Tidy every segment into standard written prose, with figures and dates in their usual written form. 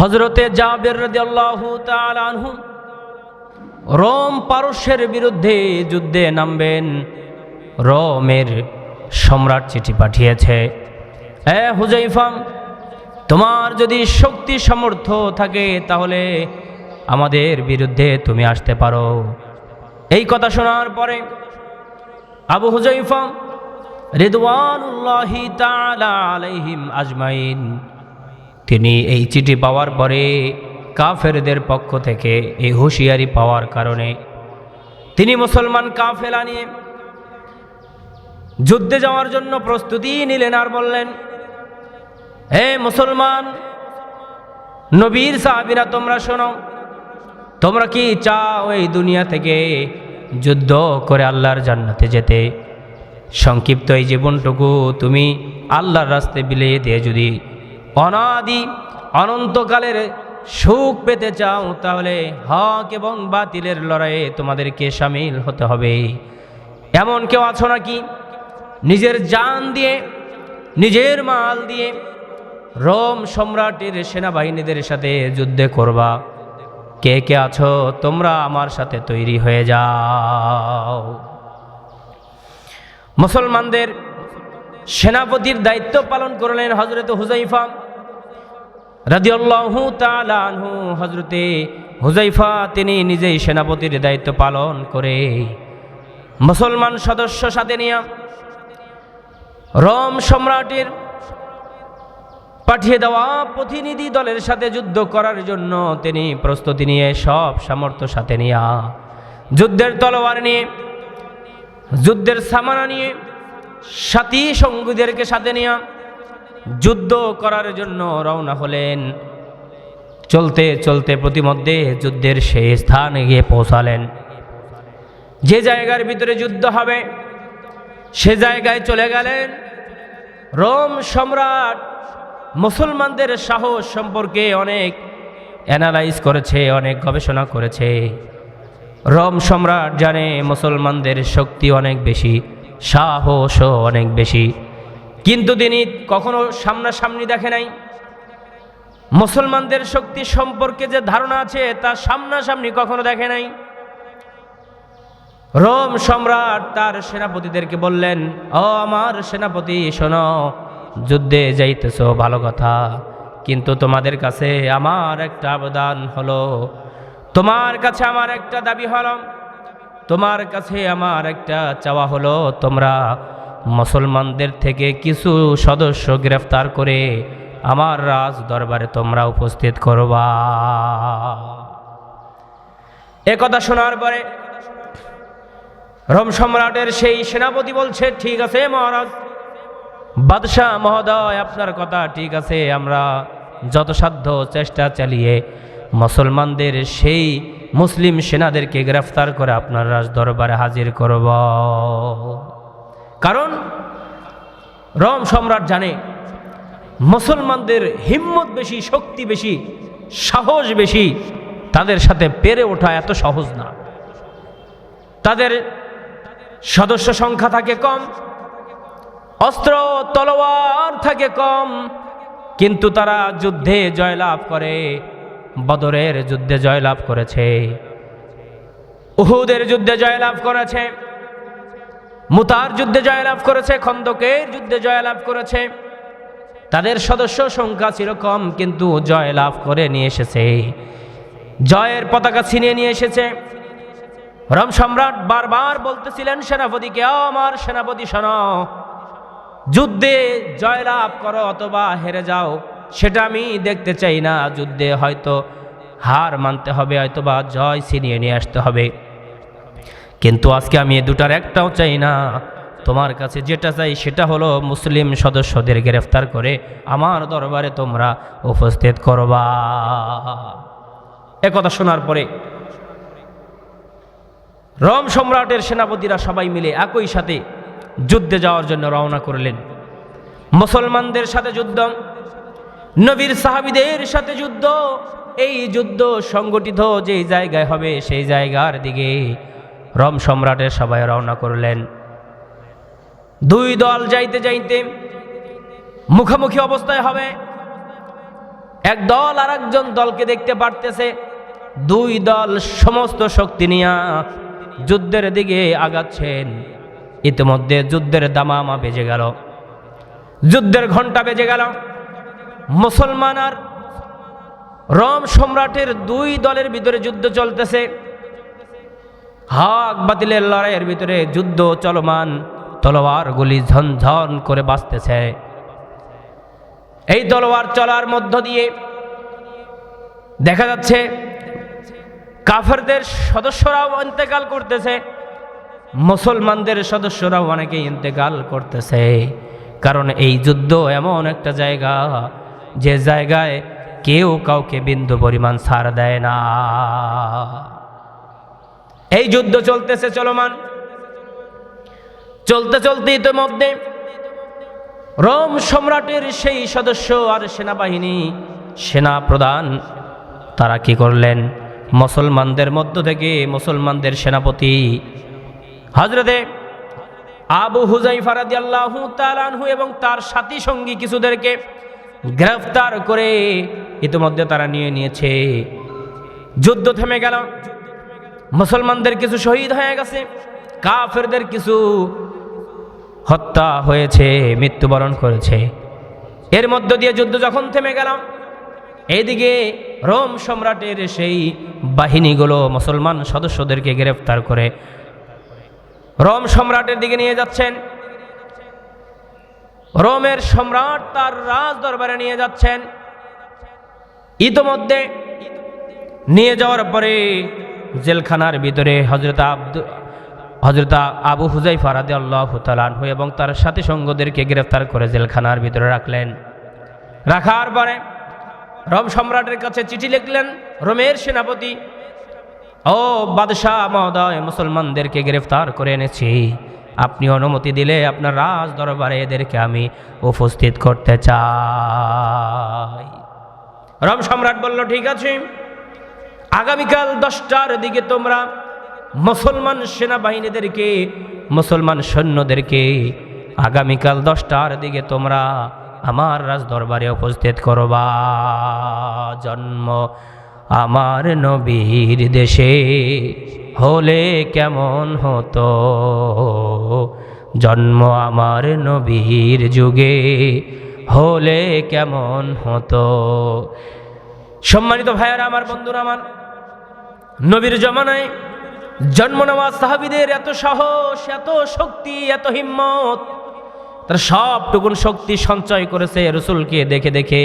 হযরতে জাবের রাদিয়াল্লাহু তাআলা আনহু রোম পারস্যের বিরুদ্ধে যুদ্ধে নামবেন। রোমের সম্রাট চিঠি পাঠিয়েছে, এ হুযায়ফা, তোমার যদি শক্তি সামর্থ্য থাকে তাহলে আমাদের বিরুদ্ধে তুমি আসতে পারো। এই কথা শোনার পরে আবু হুযায়ফা রিদওয়ানুল্লাহি তাআলা আলাইহিম আজমাইন তিনি এই চিঠি পাওয়ার পরে কাফেরদের পক্ষ থেকে এই হুঁশিয়ারি পাওয়ার কারণে তিনি মুসলমান কাফেলা নিয়ে যুদ্ধে যাওয়ার জন্য প্রস্তুতি নিলেন। আর বললেন, হে মুসলমান নবীর সাহাবীরা, তোমরা শোনো, তোমরা কি চাও এই দুনিয়া থেকে যুদ্ধ করে আল্লাহর জান্নাতে যেতে? সংক্ষিপ্ত এই জীবনটুকু তুমি আল্লাহর রাস্তায় বিলিয়ে দিয়ে যদি অনাদি অনন্তকালের সুখ পেতে চাও, তাহলে হক এবং বাতিলের লড়াইয়ে তোমাদেরকে শামিল হতে হবে। এমন কেউ আছো নাকি নিজের জান দিয়ে, নিজের মাল দিয়ে রোম সম্রাটের সেনাবাহিনীদের সাথে যুদ্ধে করবা? কে কে আছো? তোমরা আমার সাথে তৈরি হয়ে যাও। মুসলমানদের সেনাপতির দায়িত্ব পালন করলেন হযরত হুযায়ফা রাদিয়াল্লাহু তাআলা আনহু। হযরতে হুযায়ফা তিনি নিজেই সেনাপতির দায়িত্ব পালন করে মুসলমান সদস্য সাথে নিয়ে রোম সম্রাটের পাঠিয়ে দেওয়া প্রতিনিধি দলের সাথে যুদ্ধ করার জন্য তিনি প্রস্তুতি নিয়ে সব সামর্থ্য সাথে নিয়ে, যুদ্ধের তলোয়ার নিয়ে, যুদ্ধের সামানা নিয়ে, সাথী সঙ্গীদেরকে সাথে নিয়ে যুদ্ধ করার জন্য রওনা হলেন। চলতে চলতে প্রতিমধ্যে যুদ্ধের সেই স্থানে গিয়ে পৌঁছালেন। যে জায়গার ভিতরে যুদ্ধ হবে সে জায়গায় চলে গেলেন। রোম সম্রাট মুসলমানদের সাহস সম্পর্কে অনেক অ্যানালাইজ করেছে, অনেক গবেষণা করেছে। রোম সম্রাট জানে মুসলমানদের শক্তি অনেক বেশি, সাহসও অনেক বেশি, কিন্তু তিনি কখনো সামনাসামনি দেখে নাই। মুসলমানদের শক্তি সম্পর্কে যে ধারণা আছে তা সামনাসামনি কখনো দেখে নাই। রোম সম্রাট তার সেনাপতিদেরকে বললেন, ও আমার সেনাপতি, শোনো, যুদ্ধে যাইতেছ ভালো কথা, কিন্তু তোমাদের কাছে আমার একটা আবেদন হলো, তোমার কাছে আমার একটা দাবি হলো, তোমার কাছে আমার একটা চাওয়া হলো, তোমরা মুসলমানদের থেকে কিছু সদস্য গ্রেফতার করে আমার রাজ দরবারে তোমরা উপস্থিত করবা। একথা শোনার পরে রোম সম্রাটের সেই সেনাপতি বলছে, ঠিক আছে মহারাজ, বাদশাহ মহোদয়, আপনার কথা ঠিক আছে, আমরা যথাসাধ্য চেষ্টা চালিয়ে মুসলমানদের সেই মুসলিম সেনাদেরকে গ্রেফতার করে আপনার রাজ দরবারে হাজির করব। কারণ রোম সম্রাট জানে মুসলমানদের হিম্মত বেশি, শক্তি বেশি, সাহস বেশি, তাদের সাথে পেরে ওঠা এত সহজ না। তাদের সদস্য সংখ্যা থাকে কম, অস্ত্র তলোয়ার থাকে কম, কিন্তু তারা যুদ্ধে জয়লাভ করে। বদরের যুদ্ধে জয়লাভ করেছে, উহুদের যুদ্ধে জয়লাভ করেছে, মুতার যুদ্ধে জয়লাভ করেছে, খন্দকের যুদ্ধে জয়লাভ করেছে। তাদের সদস্য সংখ্যা ছিল কম, কিন্তু জয়লাভ করে নিয়ে এসেছে, জয়ের পতাকা ছিনিয়ে নিয়ে এসেছে। রোম সম্রাট বারবার বলতেছিলেন সেনাপতিকে, আমার সেনাপতি শোনো, যুদ্ধে জয়লাভ করো অথবা হেরে যাও সেটা আমি দেখতে চাই না। যুদ্ধে হয়তো হার মানতে হবে, হয়তোবা জয় ছিনিয়ে নিয়ে আসতে হবে, কিন্তু আজকে আমি এ দুটার একটাও চাই না। তোমার কাছে যেটা চাই সেটা হলো মুসলিম সদস্যদের গ্রেফতার করে আমার দরবারে তোমরা উপস্থিত করবা। একথা শোনার পরে রোম সম্রাটের সেনাপতিরা সবাই মিলে একই সাথে যুদ্ধে যাওয়ার জন্য রওনা করলেন। মুসলমানদের সাথে যুদ্ধ, নবীর সাহাবীদের সাথে যুদ্ধ। এই যুদ্ধ সংগঠিত যে জায়গায় হবে সেই জায়গার দিকে রোম সম্রাটের সবাই রওনা করলেন। দুই দল যাইতে যাইতে মুখোমুখি অবস্থায় হবে। এক দল আর একজন দলকে দেখতে পারতেছে, দুই দল সমস্ত শক্তি নিয়ে যুদ্ধের দিকে আগাচ্ছেন। ইতিমধ্যে যুদ্ধের দামামা বেজে গেল, যুদ্ধের ঘণ্টা বেজে গেল। মুসলমান আর রোম সম্রাটের দুই দলের ভিতরে যুদ্ধ চলতেছে, হক বাতিলের লড়াইয়ের ভিতরে যুদ্ধ চলমান, তলোয়ার গুলি ঝনঝন করে বাজতেছে। এই তলোয়ার চলার মধ্য দিয়ে দেখা যাচ্ছে কাফেরদের সদস্যরাও ইন্তেকাল করতেছে, মুসলমানদের সদস্যরাও অনেকে ইন্তেকাল করতেছে। কারণ এই যুদ্ধ এমন একটা জায়গা, যে জায়গায় কেউ কাউকে বিন্দু পরিমাণ ছাড় দেয় না। এই যুদ্ধ চলতেছে চলমান, চলতে চলতে ইতিমধ্যে রোম সম্রাটের সেই সদস্য আর সেনাবাহিনী, সেনা প্রধান তারা কি করলেন, মুসলমানদের মধ্য থেকে মুসলমানদের সেনাপতি হযরতে আবু হুযায়ফা রাদিয়াল্লাহু তাআলা আনহু এবং তার সাথী সঙ্গী কিছুদেরকে গ্রেফতার করে ইতিমধ্যে তারা নিয়ে নিয়েছে। যুদ্ধ থেমে গেল, মুসলমানদের কিছু শহীদ হয়ে গেছে, কাফেরদের কিছু হত্যা হয়েছে, মৃত্যুবরণ করেছে। এর মধ্য দিয়ে যুদ্ধ যখন থেমে গেল, এইদিকে রোম সম্রাটের সেই বাহিনীগুলো মুসলমান সদস্যদেরকে গ্রেফতার করে রোম সম্রাটের দিকে নিয়ে যাচ্ছেন। রোমের সম্রাট তার রাজ দরবারে নিয়ে যাচ্ছেন। ইতোমধ্যে নিয়ে যাওয়ার পরে জেলখানার ভিতরে হযরত আবু হুযায়ফা রাদিয়াল্লাহু তাআলা আনহু এবং তার সাথী সঙ্গীদেরকে গ্রেফতার করে জেলখানার ভিতরে রাখলেন। রাখার পরে রোম সম্রাটের কাছে চিঠি লিখলেন রোমের সেনাপতি, ও বাদশাহ মহোদয়, মুসলমানদেরকে গ্রেফতার করে এনেছি, আপনি অনুমতি দিলে আপনার রাজ দরবারে এদেরকে আমি উপস্থিত করতে চাই। রোম সম্রাট বলল, ঠিক আছে, আগামীকাল 10টার দিকে তোমরা মুসলমান সেনাবাহিনীদেরকে, মুসলমান সৈন্যদেরকে আগামীকাল 10টার দিকে তোমরা আমার রাজ দরবারে উপস্থিত করবা। জন্ম আমার নবীর দেশে হলে কেমন হতো, জন্ম আমার নবীর যুগে হলে কেমন হতো। সম্মানিত ভাইয়ারা আমার, বন্ধুরা আমার, নবীর জমানায় জন্ম নেওয়া সাহাবীদের এত সাহস, এত শক্তি, এত হিম্মত, তারা সবটুকুন শক্তি সঞ্চয় করেছে রসুলকে দেখে দেখে।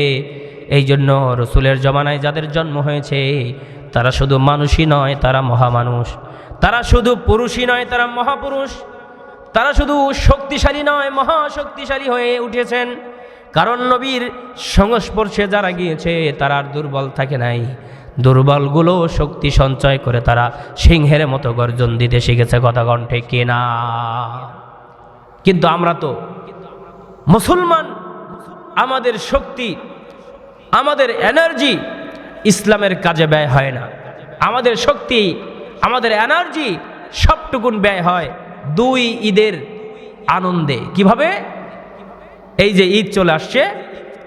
এই জন্য রসুলের জমানায় যাদের জন্ম হয়েছে তারা শুধু মানুষই নয়, তারা মহামানুষ। তারা শুধু পুরুষই নয়, তারা মহাপুরুষ। তারা শুধু শক্তিশালী নয়, মহাশক্তিশালী হয়ে উঠেছেন। কারণ নবীর সংস্পর্শে যারা গিয়েছে তারা আর দুর্বল থাকে নাই। দুর্বলগুলো শক্তি সঞ্চয় করে তারা সিংহের মতো গর্জন দিতে শিখেছে। কথা কণ্ঠে কিনা? কিন্তু আমরা তো মুসলমান, আমাদের শক্তি, আমাদের এনার্জি ইসলামের কাজে ব্যয় হয় না। আমাদের শক্তি, আমাদের এনার্জি সবটুকুন ব্যয় হয় দুই ঈদের আনন্দে। কিভাবে? এই যে ঈদ চলে আসছে,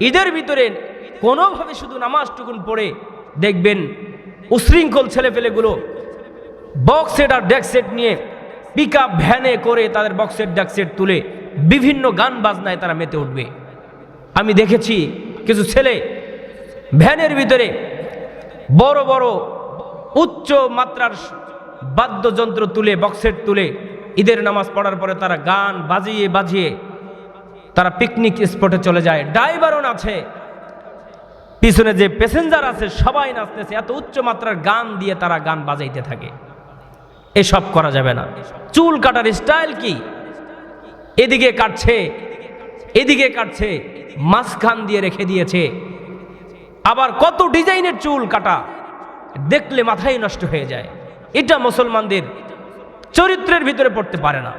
ঈদের ভিতরে কোনোভাবে শুধু নামাজটুকুন পড়ে দেখবেন উশৃঙ্খল ছেলেপেলেগুলো বক্সেট আর ডেকসেট নিয়ে পিক আপ ভ্যানে করে তাদের বক্সেট ডেকসেট তুলে বিভিন্ন গান বাজনায় তারা মেতে উঠবে। আমি দেখেছি কিছু ছেলে ভ্যানের ভিতরে বড় বড় উচ্চ মাত্রার বাদ্যযন্ত্র তুলে, বক্সেট তুলে ঈদের নামাজ পড়ার পরে তারা গান বাজিয়ে বাজিয়ে তারা পিকনিক স্পটে চলে যায়। ড্রাইভারও আছে, পিছনে যে প্যাসেঞ্জার আছে সবাই নাচতেছে। এত উচ্চ মাত্রার গান দিয়ে তারা গান বাজাইতে থাকে। এসব করা যাবে না। চুল কাটার স্টাইল কি? এদিকে কাটছে, এদিকে কাটছে, মাঝখান দিয়ে রেখে দিয়েছে। আবার কত ডিজাইনের চুল কাটা, দেখলে মাথাই নষ্ট হয়ে যায়। এটা মুসলমানদের চরিত্রের ভিতরে পড়তে পারে না।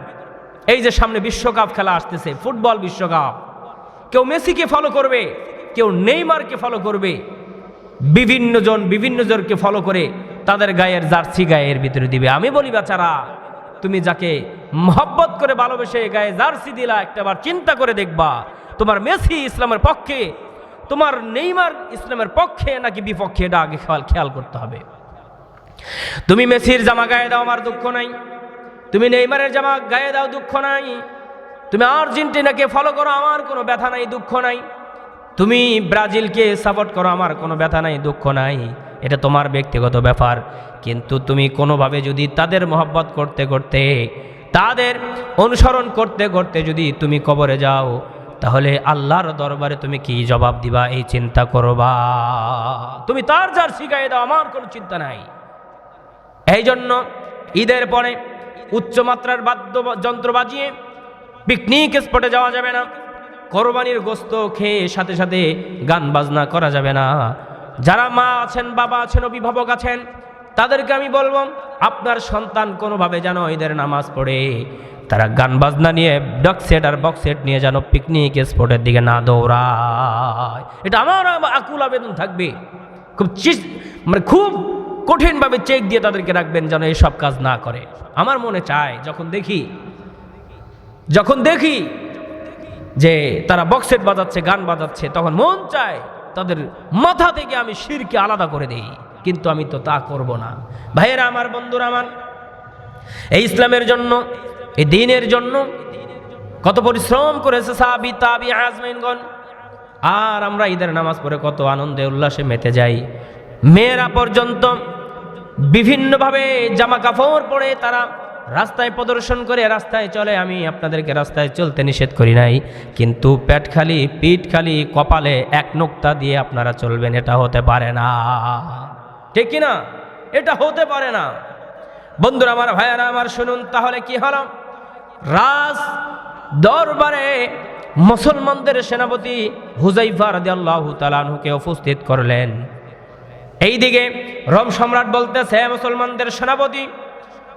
এই যে সামনে বিশ্বকাপ খেলা আসতেছে, ফুটবল বিশ্বকাপ, কেউ মেসিকে ফলো করবে, কেউ নেইমারকে ফলো করবে, বিভিন্ন জনকে ফলো করে তাদের গায়ের জার্সি গায়ের ভিতরে দিবে। আমি বলি, বাচ্চারা, তুমি যাকে মহব্বত করে ভালোবেসে গায়ে জার্সি দিলা, একটাবার চিন্তা করে দেখবা তোমার মেসি ইসলামের পক্ষে তোমার নেইমার ইসলামের পক্ষে নাকি বিপক্ষে, এটা আগে খেয়াল করতে হবে। তুমি মেসির জামা গায়ে দাও, আমার দুঃখ নাই। তুমি নেইমারের জামা গায়ে দাও, দুঃখ নাই। তুমি আর্জেন্টিনাকে ফলো করো, আমার কোনো ব্যথা নাই, দুঃখ নাই। তুমি ব্রাজিলকে সাপোর্ট করো, আমার কোনো ব্যথা নাই, দুঃখ নাই। এটা তোমার ব্যক্তিগত ব্যাপার। কিন্তু তুমি কোনোভাবে যদি তাদের মহব্বত করতে করতে, তাদের অনুসরণ করতে করতে যদি তুমি কবরে যাও, তাহলে আল্লাহর দরবারে তুমি কি জবাব দিবা, এই চিন্তা করবা। তুমি তার যার শিখাই দাও, আমার কোনো চিন্তা নাই। এই জন্য ঈদের পরে উচ্চমাত্রার বাদ্যযন্ত্র বাজিয়ে পিকনিক স্পটে যাওয়া যাবে না। কোরবানির গোশত খেয়ে সাথে সাথে গান বাজনা করা যাবে না। যারা মা আছেন, বাবা আছেন, অভিভাবক আছেন, তাদেরকে আমি বলবো, আপনার সন্তান কোনোভাবে যেন ঈদের নামাজ পড়ে তারা গান বাজনা নিয়ে ডকসেট আর বক্সেট নিয়ে যেন পিকনিক স্পটের দিকে না দৌড়ায়। এটা আমার আকুল আবেদন থাকবে। খুব কঠিনভাবে চেক দিয়ে তাদেরকে রাখবেন যেন এইসব কাজ না করে। আমার মনে চায় যখন দেখি যে তারা বক্সেট বাজাচ্ছে, গান বাজাচ্ছে, তখন মন চায় তাদের মাথা থেকে আমি শিরকে আলাদা করে দেই, কিন্তু আমি তো তা করব না। ভাইয়েরা আমার, বন্ধুরা আমার, এই ইসলামের জন্য, এই দ্বীনের জন্য কত পরিশ্রম করেছে সাহাবী, তাবী, আজমাইনগণ। আর আমরা ঈদের নামাজ পড়ে কত আনন্দে উল্লাসে মেতে যাই। মেয়েরা পর্যন্ত বিভিন্নভাবে জামা কাপড় পরে তারা রাস্তায় প্রদর্শন করে রাস্তায় চলে। আমি আপনাদেরকে রাস্তায় চলতে নিষেধ করি নাই, কিন্তু পেট খালি, পিঠ খালি, কপালে এক নোক্তা দিয়ে আপনারা চলবেন, এটা হতে পারে না। ঠিক কিনা? এটা হতে পারে না। বন্ধুরা আমার, ভাইয়ারা আমার, শুনুন তাহলে কি হলো। রাজ দরবারে মুসলমানদের সেনাপতি হুযায়ফা রাদিয়াল্লাহু তাআলা আনহুকে উপস্থিত করলেন। এইদিকে রোম সম্রাট বলতেছে, মুসলমানদের সেনাপতি,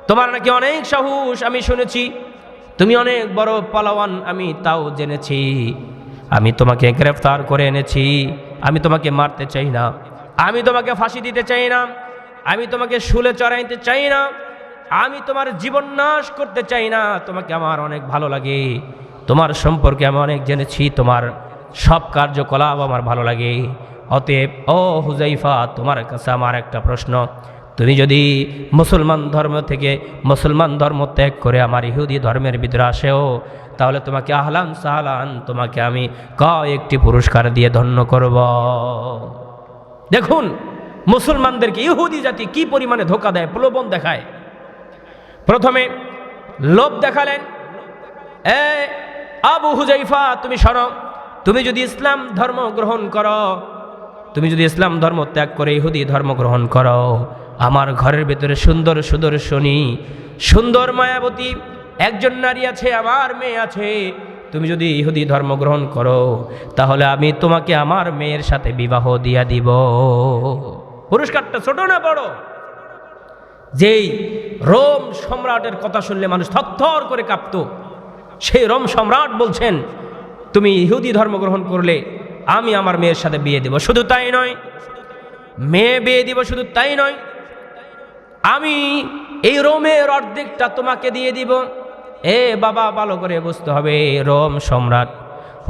তোমার নাকি অনেক সাহস, আমি শুনেছি তুমি অনেক বড় পালোয়ান, আমি তাও জেনেছি। আমি তোমাকে গ্রেফতার করে এনেছি। আমি তোমাকে মারতে চাই না, আমি তোমাকে ফাঁসি দিতে চাই না, আমি তোমাকে শুলে চড়াইতে চাই না, আমি তোমার জীবন নাশ করতে চাই না। তোমাকে আমার অনেক ভালো লাগে, তোমার সম্পর্কে আমি অনেক জেনেছি, তোমার সব কার্যকলাপ আমার ভালো লাগে। অতএব ও হুযায়ফা, তোমার কাছে আমার একটা প্রশ্ন, তুমি যদি মুসলমান ধর্ম থেকে মুসলমান ধর্ম ত্যাগ করে আমার ইহুদি ধর্মের ভিতরে আসেও, তাহলে তোমাকে আহলান সাহলান, তোমাকে আমি কয়েকটি পুরস্কার দিয়ে ধন্য করব। দেখুন মুসলমানদেরকে ইহুদি জাতি কি পরিমাণে ধোঁকা দেয়, প্রলোভন দেখায়। প্রথমে লোভ দেখালেন, এ আবু হুযায়ফা, তুমি শোনো, তুমি যদি ইসলাম ধর্ম গ্রহণ করো, তুমি যদি ইসলাম ধর্ম ত্যাগ করে ইহুদি ধর্ম গ্রহণ করো, আমার ঘরের ভেতরে সুন্দর সুদর্শনী, সুন্দর মায়াবতী একজন নারী আছে, আমার মেয়ে আছে। তুমি যদি ইহুদি ধর্ম গ্রহণ করো, তাহলে আমি তোমাকে আমার মেয়ের সাথে বিবাহ দিয়া দিব। পুরস্কারটা ছোট না বড়? যেই রোম সম্রাটের কথা শুনলে মানুষ থরথর করে কাঁপত, সেই রোম সম্রাট বলছেন, তুমি ইহুদি ধর্ম গ্রহণ করলে আমি আমার মেয়ের সাথে বিয়ে দিব। শুধু তাই নয়, মেয়ে বিয়ে দিব, শুধু তাই নয়, আমি এই রোমের অর্ধেকটা তোমাকে দিয়ে দিব। এ বাবা, ভালো করে বুঝতে হবে, রোম সম্রাট,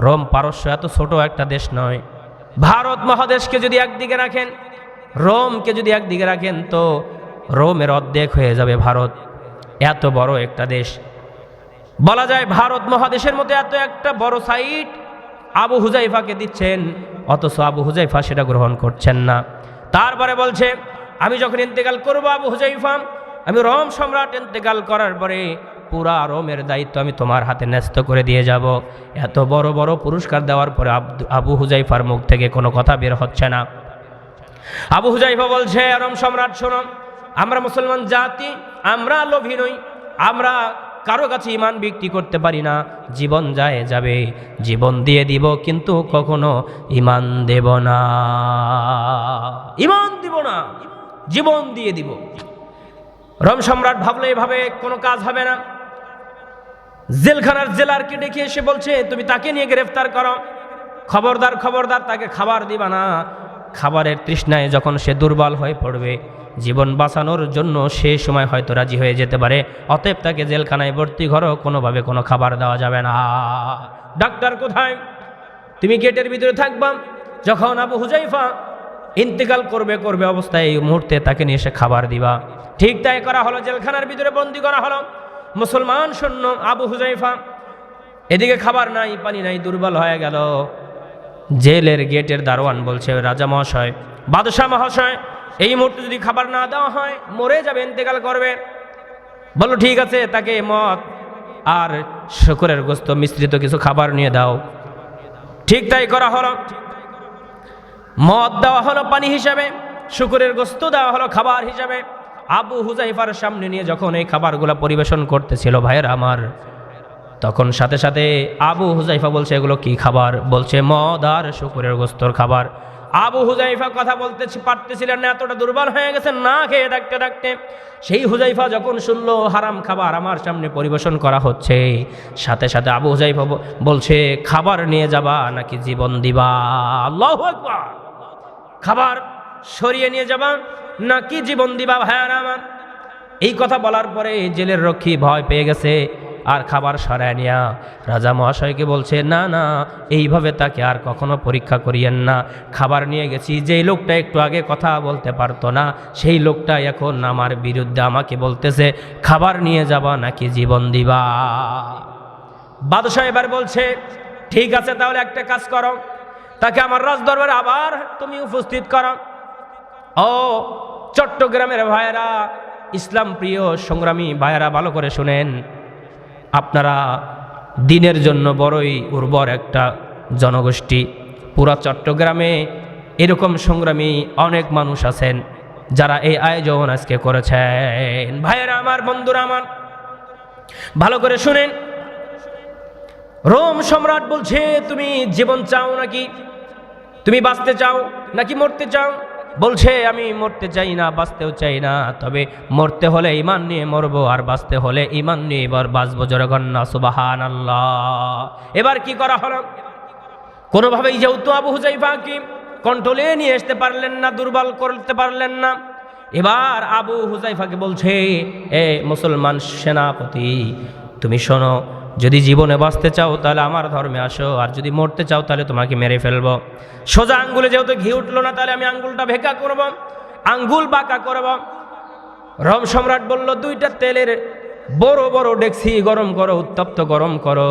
রোম পারস্য এত ছোট একটা দেশ নয়। ভারত মহাদেশকে যদি একদিকে রাখেন, রোমকে যদি একদিকে রাখেন, তো রোমের অর্ধেক হয়ে যাবে ভারত। এত বড় একটা দেশ, বলা যায় ভারত মহাদেশের মধ্যে এত একটা বড় সাইট আবু হুযায়ফাকে দিচ্ছেন, অথচ আবু হুযায়ফা সেটা গ্রহণ করছেন না। তারপরে বলছে, আমি যখন ইন্তেকাল করবো আবু হুযায়ফা, আমি রোম সম্রাট ইন্তেকাল করার পরে পুরা রোমের দায়িত্ব আমি তোমার হাতে ন্যস্ত করে দিয়ে যাব। এত বড় বড় পুরস্কার দেওয়ার পরে আবু হুযায়ফার মুখ থেকে কোনো কথা বের হচ্ছে না। আবু হুযায়ফা বলছে, রোম সম্রাট শোনো, আমরা মুসলমান জাতি, আমরা লোভী নই, আমরা কারো কাছে ইমান বিক্রি করতে পারি না। জীবন যায় যাবে, জীবন দিয়ে দিব, কিন্তু কখনো ইমান দেব না, ইমান দিব না, জীবন দিয়ে দিব। রোম সম্রাট ভাবলে এভাবে কোনো কাজ হবে না। জেলখানার জেলারকে ডেকে এসে বলছে, তুমি তাকে নিয়ে গ্রেফতার করো, খবরদার খবরদার, তাকে খাবার দিবা না। খাবারের তৃষ্ণায় যখন সে দুর্বল হয়ে পড়বে, জীবন বাঁচানোর জন্য সে সময় হয়তো রাজি হয়ে যেতে পারে, অতএব তাকে জেলখানায় ভর্তি করো, কোনোভাবে কোনো খাবার দেওয়া যাবে না। ডাক্তার কোথায়? তুমি গেটের ভিতরে থাকবা, যখন আবু হুজাইফা ইন্তেকাল করবে অবস্থায় এই মুহূর্তে তাকে নিয়ে এসে খাবার দিবা। ঠিক তাই করা হলো, জেলখানার ভিতরে বন্দী করা হলো মুসলমান সৈন্য আবু হুজাইফা। এদিকে খাবার নাই, পানি নাই, দুর্বল হয়ে গেল। জেলের গেটের দারোয়ান বলছে, রাজা মহাশয়, বাদশাহ মহাশয়, এই মুহূর্তে যদি খাবার না দেওয়া হয় মরে যাবে, ইন্তেকাল করবে। বলল ঠিক আছে, তাকে মদ আর শুকরের গোস্ত মিশ্রিত কিছু খাবার নিয়ে দাও। ঠিক তাই করা হলো, মদ দেওয়া হলো পানি হিসাবে, শুকরের গোস্ত দেওয়া হলো খাবার হিসাবে। আবু হুজাইফার সামনে নিয়ে যখন এই খাবারগুলো পরিবেশন করতেছিল ভাইয়েরা আমার, তখন সাথে সাথে আবু হুজাইফা বলছে, এগুলো কি খাবার? বলছে মদ আর শুকরের গোস্তর খাবার। আবু হুজাইফা কথা বলতে পারতেছিলেন না, এতটা দুর্বল হয়ে গেছেন না খেয়ে ডাকতে ডাকতে। সেই হুজাইফা যখন শুনলো হারাম খাবার আমার সামনে পরিবেশন করা হচ্ছে, সাথে সাথে আবু হুজাইফা বলছে, খাবার নিয়ে যাবা নাকি জীবন দিবা? আল্লাহু আকবার! খাবার সরিয়ে নিয়ে যাবা নাকি জীবন দিবা? ভাইয়ারা আমার, এই কথা বলার পরে জেলের রক্ষী ভয় পেয়ে গেছে, আর খাবার সরায় নিয়া রাজা মহাশয়কে বলছে, না না, এইভাবে তাকে আর কখনো পরীক্ষা করিয়েন না। খাবার নিয়ে গেছি, যেই লোকটা একটু আগে কথা বলতে পারতো না, সেই লোকটা এখন আমার বিরুদ্ধে আমাকে বলতেছে খাবার নিয়ে যাবা নাকি জীবন দিবা। বাদশাহ এবার বলছে, ঠিক আছে, তাহলে একটা কাজ করো, তাকে আমার রাজদরবারে আবার তুমি উপস্থিত করো। ও চট্টগ্রামের ভাইয়েরা, ইসলাম প্রিয় সংগ্রামী ভাইয়েরা, ভালো করে শুনেন, আপনারা দিনের জন্য বড়ই উর্বর একটা জনগোষ্ঠী। পুরা চট্টগ্রামে এরকম সংগ্রামী অনেক মানুষ আছেন যারা এই আয়োজন আজকে করেছেন। ভাইয়েরা আমার, বন্ধুরা আমার, ভালো করে শুনেন। রোম সম্রাট বলছে, তুমি জীবন চাও নাকি, তুমি বাঁচতে চাও নাকি মরতে চাও? বলছে, আমি মরতে চাই না, বাঁচতেও চাই না, তবে মরতে হলে ঈমান নিয়ে মরবো, আর বাঁচতে হলে ঈমান নিয়ে এবার বাঁচবো। জোরে কন্যা সুবহানাল্লাহ। এবার কি করা হলো? কোনোভাবেই যেহেতু আবু হুজাইফাকে কন্ট্রোলে নিয়ে আসতে পারলেন না, দুর্বল করতে পারলেন না, এবার আবু হুজাইফাকে বলছে, এ মুসলমান সেনাপতি, তুমি শোনো, যদি জীবনে বাঁচতে চাও তাহলে আমার ধর্মে আসো, আর যদি মরতে চাও তাহলে তোমাকে মেরে ফেলবো। সোজা আঙ্গুলে যেহেতু ঘি উঠলো না, তাহলে আমি আঙ্গুলটা ভেকা করব, আঙ্গুল বাঁকা করব। রোম সম্রাট বলল, দুইটা তেলের বড় বড় ডেকসি গরম করো, উত্তপ্ত গরম করো।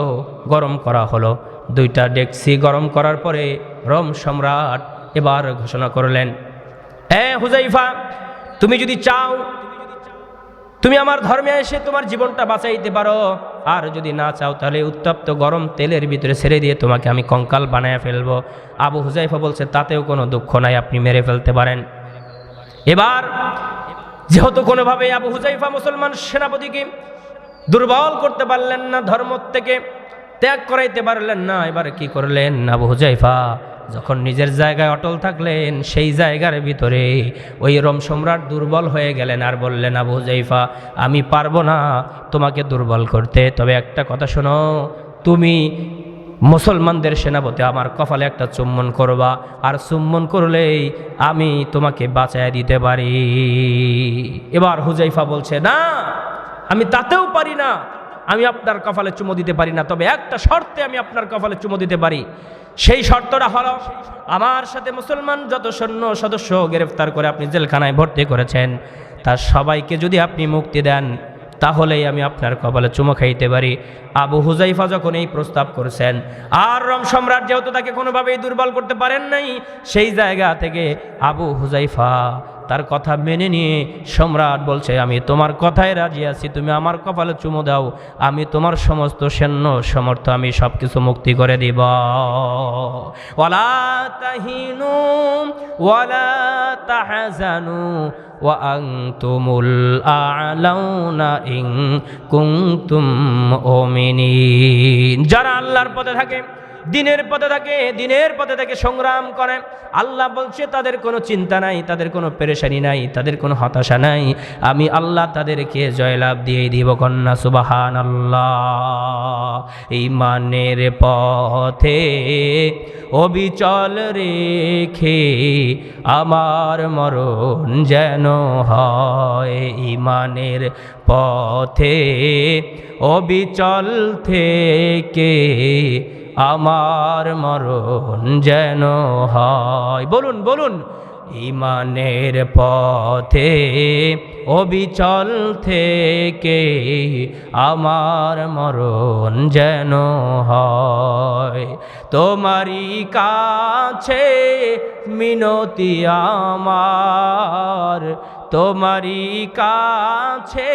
গরম করা হলো। দুইটা ডেকসি গরম করার পরে রোম সম্রাট এবার ঘোষণা করলেন, হুজাইফা, তুমি যদি চাও তুমি আমার ধর্মে এসে তোমার জীবনটা বাঁচাইতে পারো, আর যদি না চাও তাহলে উত্তপ্ত গরম তেলের ভিতরে ছেড়ে দিয়ে তোমাকে আমি কঙ্কাল বানায় ফেলবো। আবু হুজাইফা বলছে, তাতেও কোনো দুঃখ নাই, আপনি মেরে ফেলতে পারেন। এবার যেহেতু কোনোভাবেই আবু হুজাইফা মুসলমান সেনাপতিকে দুর্বল করতে পারলেন না, ধর্ম থেকে ত্যাগ করাইতে পারলেন না, এবার কি করলেন? আবু হুজাইফা যখন নিজের জায়গায় অটল থাকলেন, সেই জায়গার ভিতরে ওই রোম সম্রাট দুর্বল হয়ে গেলেন, আর বললেন, আবু হুজাইফা, আমি পারবো না তোমাকে দুর্বল করতে, তবে একটা কথা শোনো, তুমি মুসলমানদের সেনাপতি, আমার কপালে একটা চুম্বন করবা, আর চুম্বন করলেই আমি তোমাকে বাঁচায় দিতে পারি। এবার হুজাইফা বলছে, না, আমি তাতেও পারি না, আমি আপনার কপালে চুমো দিতে পারি না, তবে একটা শর্তে আমি আপনার কপালে চুমো দিতে পারি। সেই শর্তটা হলো, আমার সাথে মুসলমান যত সৈন্য সদস্য গ্রেফতার করে আপনি জেলখানায় ভর্তি করেছেন, তার সবাইকে যদি আপনি মুক্তি দেন, তাহলেই আমি আপনার কপালে চুমো খাইতে পারি। আবু হুজাইফা যখন এই প্রস্তাব করেছেন, আর রোম সম্রাট যেহেতু তাকে কোনোভাবেই দুর্বল করতে পারেন নাই, সেই জায়গা থেকে আবু হুজাইফা তার কথা মেনে নিয়ে সম্রাট বলছে, আমি তোমার কথায় রাজি আছি, তুমি আমার কপালে চুমো দাও, আমি তোমার সমস্ত সৈন্য সমর্থ আমি সব কিছু মুক্তি করে দিব। ওয়ালা তাহিনু ওয়ালা তাহজানু ওয়া আনতুমুল আ'লাউনা ইন কুনতুম মুমিনিন। যারা আল্লাহর পথে থাকে, দিনের পথে থাকে সংগ্রাম করে, আল্লাহ বলছে তাদের কোনো চিন্তা নাই, তাদের কোনো পেরেশানি নাই, তাদের কোনো হতাশা নাই, আমি আল্লাহ তাদেরকে জয়লাভ দিয়ে দিব। কন্যা সুবহানাল্লাহ। ঈমানের পথে অবিচল রেখে আমার মরণ যেন হয়, ঈমানের পথে অবিচল থেকে আমার মরণ যেন হয়। বলুন বলুন, ঈমানের পথে অবিচল থেকে আমার মরণ যেন হয়। তোমারই কাছে মিনতি আমার, তোমারই কাছে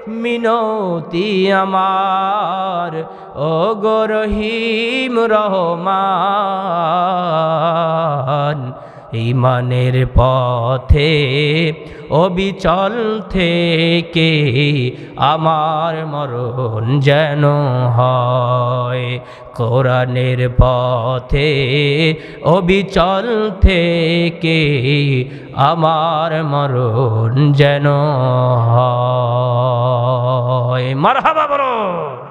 মিনতি আমার, ও গো রহিম রহমান। ঈমানের পথে অবিচল থেকে আমার মরণ যেন হয়। কোরআনের পথে অবিচল থেকে আমার মরণ যেন হয়। মারহাবা বলো।